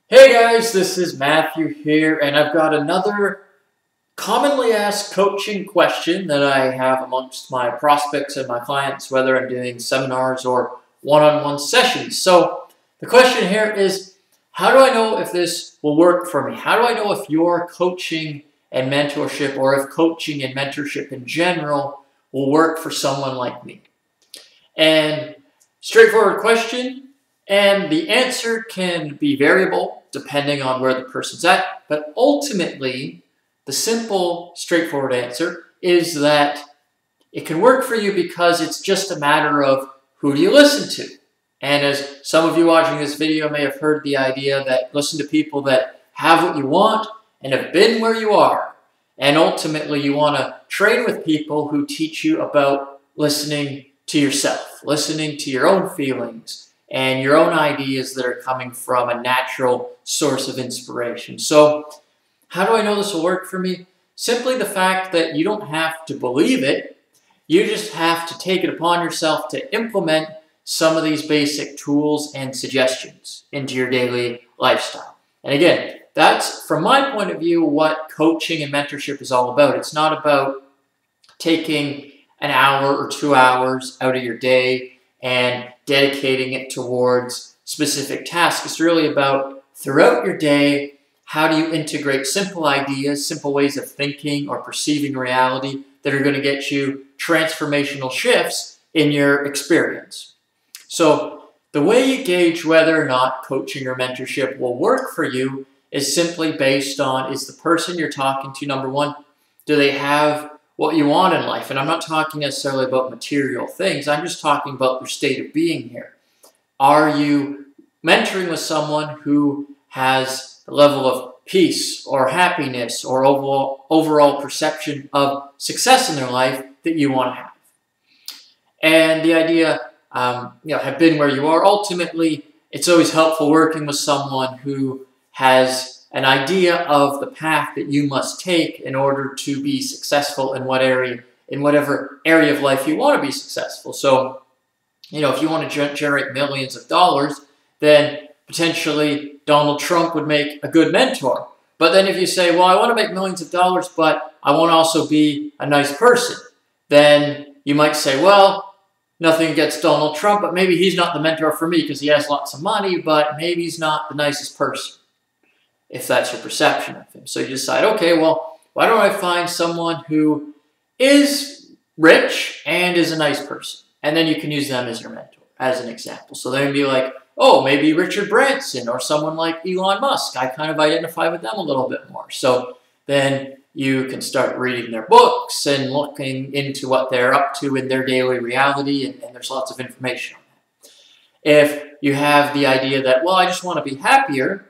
Hey guys, this is Matthew here, and I've got another commonly asked coaching question that I have amongst my prospects and my clients, whether I'm doing seminars or one-on-one sessions. So the question here is, how do I know if this will work for me? How do I know if your coaching and mentorship, or if coaching and mentorship in general, will work for someone like me? And straightforward question, and the answer can be variable depending on where the person's at, but ultimately, the simple, straightforward answer is that it can work for you because it's just a matter of who do you listen to. And as some of you watching this video may have heard the idea that listen to people that have what you want and have been where you are. And ultimately, you want to train with people who teach you about listening to yourself, listening to your own feelings and your own ideas that are coming from a natural source of inspiration. So, how do I know this will work for me? Simply the fact that you don't have to believe it, you just have to take it upon yourself to implement some of these basic tools and suggestions into your daily lifestyle. And again, that's, from my point of view, what coaching and mentorship is all about. It's not about taking an hour or 2 hours out of your day and dedicating it towards specific tasks. It's really about, throughout your day, how do you integrate simple ideas, simple ways of thinking or perceiving reality that are going to get you transformational shifts in your experience. So the way you gauge whether or not coaching or mentorship will work for you is simply based on, is the person you're talking to, number one, do they have what you want in life? And I'm not talking necessarily about material things. I'm just talking about their state of being here. Are you mentoring with someone who has a level of peace or happiness or overall perception of success in their life that you want to have? And the idea, have been where you are. Ultimately, it's always helpful working with someone who has an idea of the path that you must take in order to be successful in whatever area of life you want to be successful. So, if you want to generate millions of dollars, then potentially Donald Trump would make a good mentor. But then if you say, well, I want to make millions of dollars, but I want to also be a nice person, then you might say, well, nothing against Donald Trump, but maybe he's not the mentor for me because he has lots of money, but maybe he's not the nicest person, if that's your perception of him. So you decide, okay, well, why don't I find someone who is rich and is a nice person? And then you can use them as your mentor, as an example. So then you'd be like, oh, maybe Richard Branson or someone like Elon Musk. I kind of identify with them a little bit more. So then you can start reading their books and looking into what they're up to in their daily reality, and there's lots of information on that. If you have the idea that, well, I just want to be happier,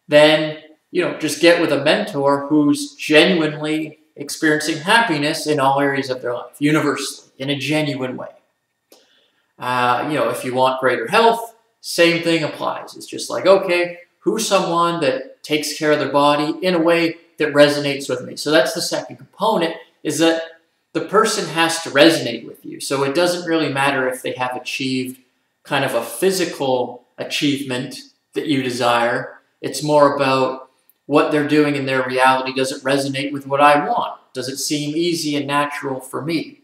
then just get with a mentor who's genuinely experiencing happiness in all areas of their life, universally, in a genuine way. If you want greater health, same thing applies. It's just like, okay, who's someone that takes care of their body in a way that resonates with me? So that's the second component, is that the person has to resonate with you. So it doesn't really matter if they have achieved kind of a physical achievement that you desire. It's more about what they're doing in their reality. Does it resonate with what I want? Does it seem easy and natural for me?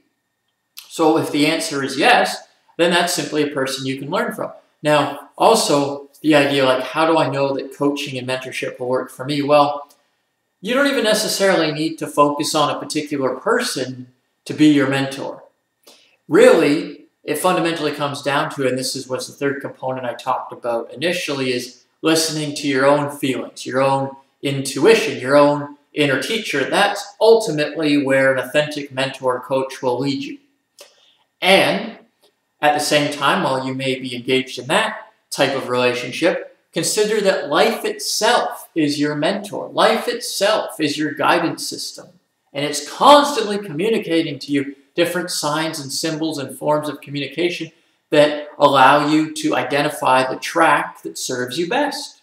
So if the answer is yes, then that's simply a person you can learn from. Now, also, the idea like, how do I know that coaching and mentorship will work for me? Well, you don't even necessarily need to focus on a particular person to be your mentor. Really, it fundamentally comes down to, and this was the third component I talked about initially, is listening to your own feelings, your own intuition, your own inner teacher. That's ultimately where an authentic mentor coach will lead you. And at the same time, while you may be engaged in that type of relationship, consider that life itself is your mentor. Life itself is your guidance system. And it's constantly communicating to you different signs and symbols and forms of communication that allow you to identify the track that serves you best.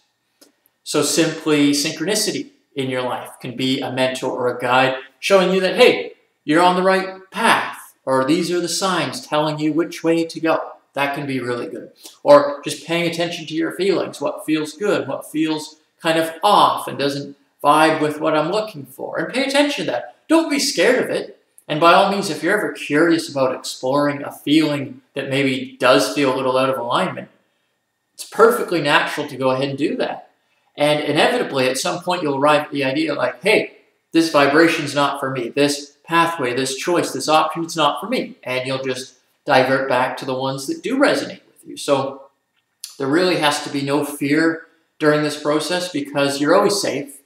So simply synchronicity in your life can be a mentor or a guide showing you that, hey, you're on the right path, or these are the signs telling you which way to go. That can be really good. Or just paying attention to your feelings, what feels good, what feels kind of off and doesn't vibe with what I'm looking for. And pay attention to that. Don't be scared of it. And by all means, if you're ever curious about exploring a feeling that maybe does feel a little out of alignment, it's perfectly natural to go ahead and do that. And inevitably, at some point, you'll arrive at the idea like, hey, this vibration's not for me. This pathway, this choice, this option, it's not for me. And you'll just divert back to the ones that do resonate with you. So there really has to be no fear during this process because you're always safe.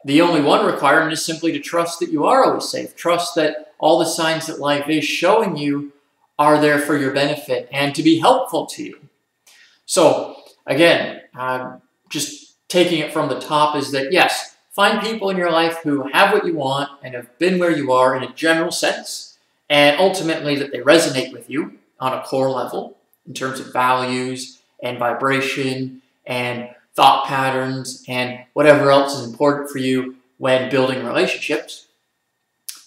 The only one requirement is simply to trust that you are always safe. Trust that all the signs that life is showing you are there for your benefit and to be helpful to you. So again, just taking it from the top is that yes, find people in your life who have what you want and have been where you are in a general sense, and ultimately that they resonate with you on a core level in terms of values and vibration and thought patterns and whatever else is important for you when building relationships.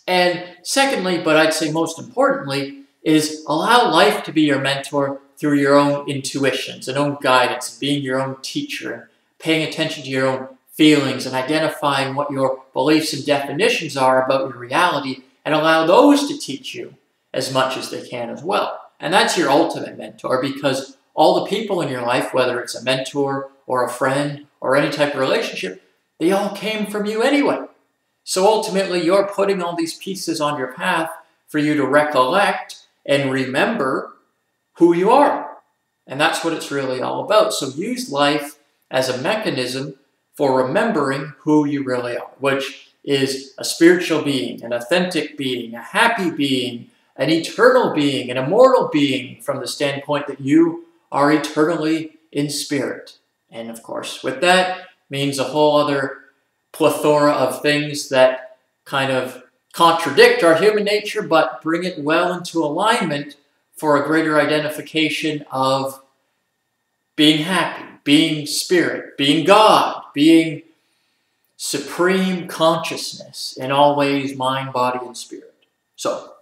And secondly, but I'd say most importantly, is allow life to be your mentor through your own intuitions and own guidance, being your own teacher, and paying attention to your own feelings and identifying what your beliefs and definitions are about your reality, and allow those to teach you as much as they can as well. And that's your ultimate mentor, because all the people in your life, whether it's a mentor or a friend or any type of relationship, they all came from you anyway. So ultimately, you're putting all these pieces on your path for you to recollect and remember who you are. And that's what it's really all about. So use life as a mechanism for remembering who you really are, which is a spiritual being, an authentic being, a happy being, an eternal being, an immortal being from the standpoint that you are eternally in spirit. And of course, with that means a whole other plethora of things that kind of contradict our human nature, but bring it well into alignment for a greater identification of being happy, being spirit, being God, being supreme consciousness in all ways, mind, body, and spirit. So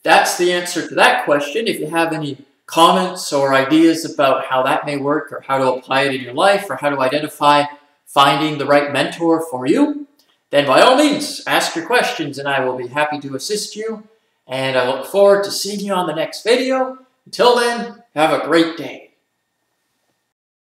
that's the answer to that question. If you have any comments or ideas about how that may work or how to apply it in your life or how to identify finding the right mentor for you, then by all means, ask your questions and I will be happy to assist you. And I look forward to seeing you on the next video. Until then, have a great day.